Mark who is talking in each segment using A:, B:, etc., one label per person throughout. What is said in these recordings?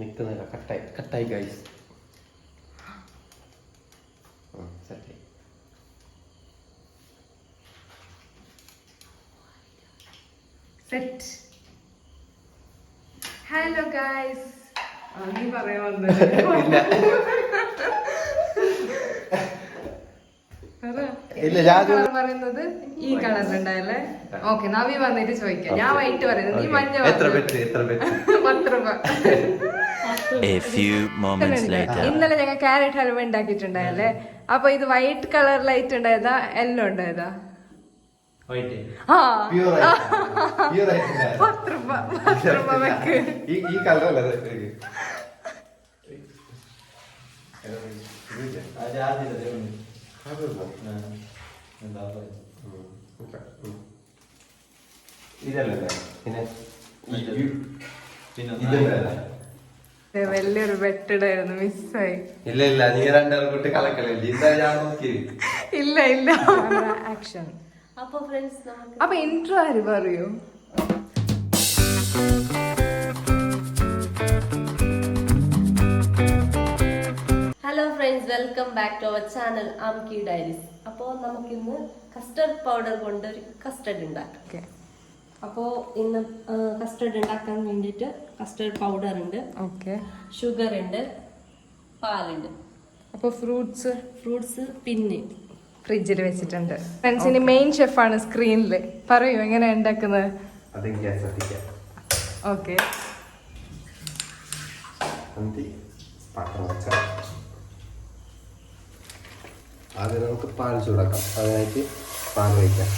A: നിൽക്കുന്നില്ല, കട്ടായി guys.
B: Set. Hello guys. നീ പറയാ പറയുന്നത് ഈ കളറിലുണ്ടായല്ലേ? ഓക്കെ, നവി വന്നിട്ട് ചോദിക്കാം. ഞാൻ വൈകിട്ട് പറയുന്നത്, നീ മഞ്ഞ. 10 രൂപ. ഇന്നലെ ഞങ്ങൾ ക്യാരറ്റ് ഹൽവ ഉണ്ടാക്കിയിട്ടുണ്ടായല്ലേ? അപ്പൊ ഇത് വൈറ്റ് കളറിലായിട്ട് ഉണ്ടായതാ യെല്ലോ ഉണ്ടായതാ? 10 രൂപ വെക്ക്. വലിയൊരു ബെറ്റഡായിരുന്നു, മിസ്സായി.
A: ഇല്ല നീ രണ്ടാളും കൂട്ടി കളക്കല്ലേ?
B: ഇല്ല ആക്ഷൻ. അപ്പൊ ഇൻട്രോ ആര് പറയൂ?
C: Hello friends, welcome back to our channel Amki diaries. അപ്പോൾ നമുക്കിന്ന് കസ്റ്റർഡ് പൗഡർ കൊണ്ട് ഒരു കസ്റ്റർഡ് ഉണ്ടാക്കാം. അപ്പോൾ ഇന്ന് കസ്റ്റർഡ് ഉണ്ടാക്കാൻ വേണ്ടിയിട്ട് കസ്റ്റർഡ് പൗഡർ ഉണ്ട്, ഷുഗർ ഉണ്ട്, പാലുണ്ട്.
B: അപ്പോൾ ഫ്രൂട്ട്സ് പിന്നെ ഫ്രിഡ്ജിൽ വെച്ചിട്ടുണ്ട്. ഫ്രണ്ട്സിന് മെയിൻ ഷെഫാണ് സ്ക്രീനിൽ. പറയൂ എങ്ങനെ ഉണ്ടാക്കുന്നത്? ഓക്കെ,
A: ആദ്യം നമുക്ക് പാൽ ചൂടാക്കാം. അതിനായിട്ട് പാൽ വയ്ക്കാം.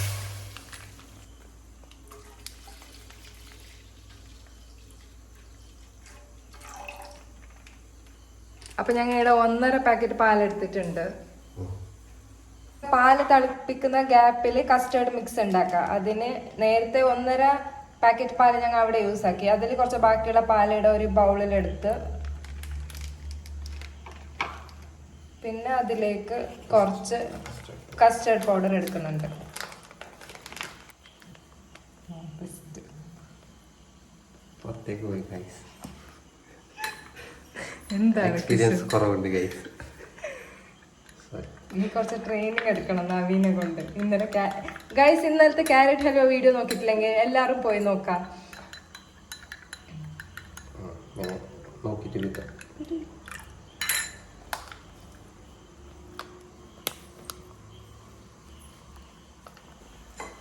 B: അപ്പൊ ഞങ്ങൾ ഇവിടെ 1.5 പാക്കറ്റ് പാലെടുത്തിട്ടുണ്ട്. പാല് തിളപ്പിക്കുന്ന ഗ്യാപ്പിൽ കസ്റ്റേർഡ് മിക്സ് ഉണ്ടാക്കാം. അതിന് നേരത്തെ 1.5 പാക്കറ്റ് പാല് ഞങ്ങൾ അവിടെ യൂസ് ആക്കി. അതിൽ കുറച്ച് ബാക്കിയുള്ള പാലിടെ ഒരു ബൗളിലെടുത്ത് പിന്നെ അതിലേക്ക് കുറച്ച് കസ്റ്റേർഡ് പൗഡർ എടുക്കുന്നുണ്ട്. എന്താണ് ഇനി കുറച്ച് ട്രെയിനിങ് എടുക്കണം നവീനെ കൊണ്ട്. ഇന്നലത്തെ ക്യാരറ്റ് ഹൽവ വീഡിയോ നോക്കിയിട്ടില്ലെങ്കിൽ എല്ലാവരും പോയി നോക്കാം.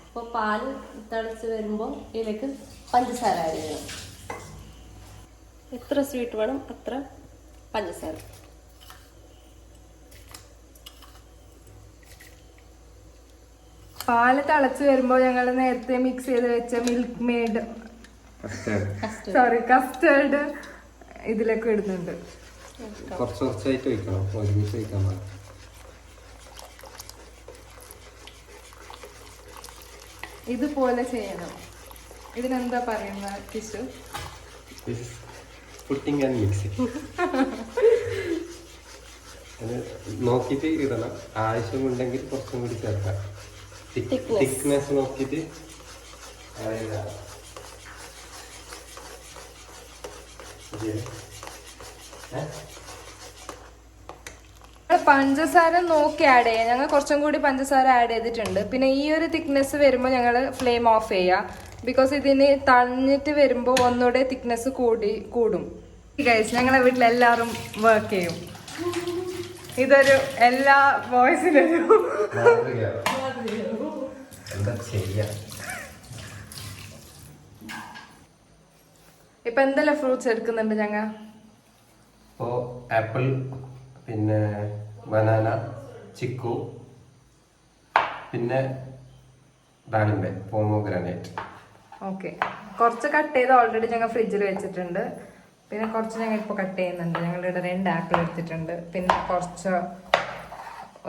C: അപ്പോൾ പാല് തിളച്ച് വരുമ്പോൾ ഇതിലേക്ക് പഞ്ചസാര ആഡ് ചെയ്യണം. എത്ര സ്വീറ്റ് വേണം അത്ര പഞ്ചസാര.
B: പാല് തിളച്ച് വരുമ്പോൾ ഞങ്ങൾ നേരത്തെ മിക്സ് ചെയ്ത് വെച്ച മിൽക്ക് മെയ്ഡ് കസ്റ്റേർഡ് ഇതിലേക്ക് ഇടുന്നുണ്ട്.
A: കുറച്ചായിട്ട് വയ്ക്കണം, ഒരുമിച്ച് വയ്ക്കാൻ പാടില്ല.
B: ഇതുപോലെ ചെയ്യണം. ഇതിനെന്താ പറയുന്ന കിശു?
A: Putting and mixing. നോക്കിയിട്ട് ഇടണം. ആവശ്യമുണ്ടെങ്കിൽ കുറച്ചും കൂടി ചേർക്കാം. തിക്നെസ് നോക്കിയിട്ട്
B: പഞ്ചസാര നോക്കി ആഡ് ചെയ്യാം. ഞങ്ങൾ കുറച്ചും കൂടി പഞ്ചസാര ആഡ് ചെയ്തിട്ടുണ്ട്. പിന്നെ ഈ ഒരു തിക്നെസ് വരുമ്പോൾ ഞങ്ങൾ ഫ്ലെയിം ഓഫ് ചെയ്യാം. ബിക്കോസ് ഇതിന് തണിഞ്ഞിട്ട് വരുമ്പോൾ ഒന്നുകൂടെ തിക്നെസ് കൂടും. ഗൈസ്, ഞങ്ങളെ വീട്ടിലെല്ലാവരും വർക്ക് ചെയ്യും. ഇതൊരു എല്ലാ ബോയ്സിനൊരു ഇപ്പൊ എന്തെല്ലാം ഫ്രൂട്ട്സ് എടുക്കുന്നുണ്ട് ഞങ്ങൾ?
A: ഇപ്പോൾ ആപ്പിൾ, പിന്നെ ബനാന, ചിക്കു, പിന്നെ ദാനിമ്പ, പോമോഗ്രാനൈറ്റ്.
B: ഓക്കെ, കുറച്ച് കട്ട് ചെയ്ത് ഓൾറെഡി ഞങ്ങൾ ഫ്രിഡ്ജിൽ വെച്ചിട്ടുണ്ട്. പിന്നെ കുറച്ച് ഞങ്ങൾ ഇപ്പോൾ കട്ട് ചെയ്യുന്നുണ്ട്. ഞങ്ങളിവിടെ 2 ആപ്പിൾ എടുത്തിട്ടുണ്ട്. പിന്നെ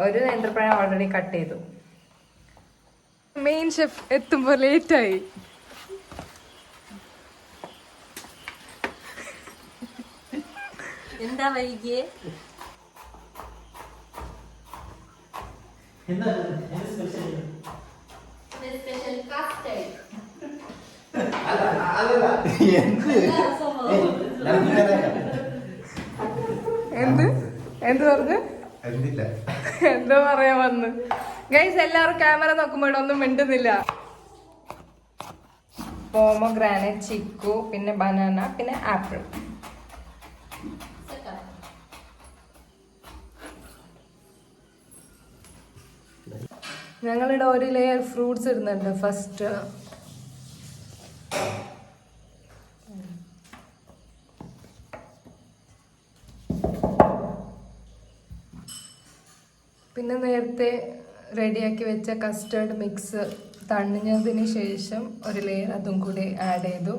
B: ഒരു നേന്ത്രപ്പഴം ഓൾറെഡി കട്ട് ചെയ്തു. മെയിൻ ഷെഫ് എത്തുമ്പോൾ ലേറ്റായി.
C: എന്താ വൈകിയേ?
A: എന്തില്ല
B: എന്തോ പറയാൻ വന്ന് ഗൈസ്. എല്ലാവരും ക്യാമറ നോക്കുമ്പോൾ ഒന്നും മിണ്ടുന്നില്ല. പോമോഗ്രാനൈറ്റ്, ചിക്കു, പിന്നെ ബനാന, പിന്നെ ആപ്പിൾ. ഞങ്ങളിവിടെ ഒരു ലെയർ ഫ്രൂട്ട്സ് ഇടുന്നുണ്ട് ഫസ്റ്റ്. പിന്നെ നേരത്തെ റെഡിയാക്കി വെച്ച കസ്റ്റേർഡ് മിക്സ് തണിഞ്ഞതിന് ശേഷം ഒരു ലെയർ അതും കൂടി ആഡ് ചെയ്തു.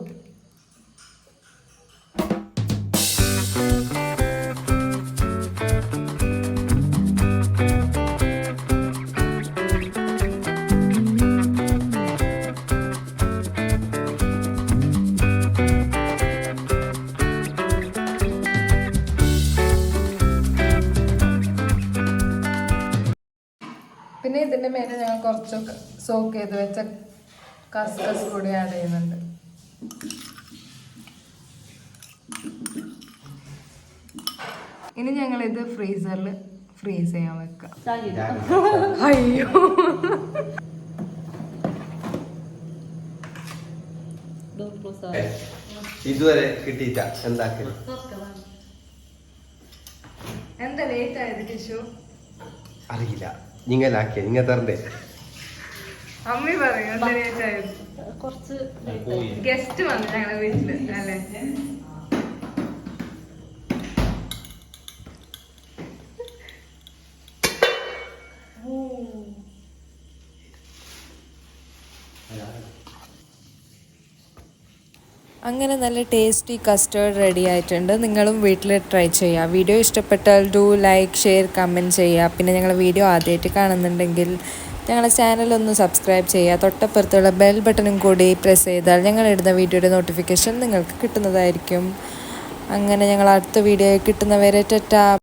B: പിന്നെ ഇതിൻ്റെ മേലെ ഞങ്ങൾ കുറച്ചൊക്കെ സോക്ക് ചെയ്ത് വെച്ച കസ്കസ് കൂടി ആഡ് ചെയ്യുന്നുണ്ട്. ഇനി ഞങ്ങളിത് ഫ്രീസറിൽ ഫ്രീസ് ചെയ്യാൻ വെക്കാം. അയ്യോ,
A: ഇതുവരെ കിട്ടിയിട്ട എന്താക്കല്?
B: എന്താ ലേറ്റ് ആയത് ടിഷു?
A: അറിയില്ല, നിങ്ങലാക്കിയ നിങ്ങ തരണ്ടേ?
B: അമ്മി പറയൂ എന്താ ലേറ്റ് ആയത്?
C: കുറച്ച്
B: ഗസ്റ്റ് വന്നു ഞങ്ങളുടെ വീട്ടില് അല്ലേ?
D: അങ്ങനെ നല്ല ടേസ്റ്റി കസ്റ്റേർഡ് റെഡി ആയിട്ടുണ്ട്. നിങ്ങളും വീട്ടിൽ ട്രൈ ചെയ്യുക. വീഡിയോ ഇഷ്ടപ്പെട്ടാൽ ഡു ലൈക്ക്, ഷെയർ, കമൻറ്റ് ചെയ്യുക. പിന്നെ ഞങ്ങളുടെ വീഡിയോ ആദ്യമായിട്ട് കാണുന്നുണ്ടെങ്കിൽ ഞങ്ങളുടെ ചാനലൊന്ന് സബ്സ്ക്രൈബ് ചെയ്യുക. തൊട്ടപ്പുറത്തുള്ള ബെൽ ബട്ടണും കൂടി പ്രസ് ചെയ്താൽ ഞങ്ങളിടുന്ന വീഡിയോയുടെ നോട്ടിഫിക്കേഷൻ നിങ്ങൾക്ക് കിട്ടുന്നതായിരിക്കും. അങ്ങനെ ഞങ്ങൾ അടുത്ത വീഡിയോ കിട്ടുന്നവരെ ടാറ്റാ.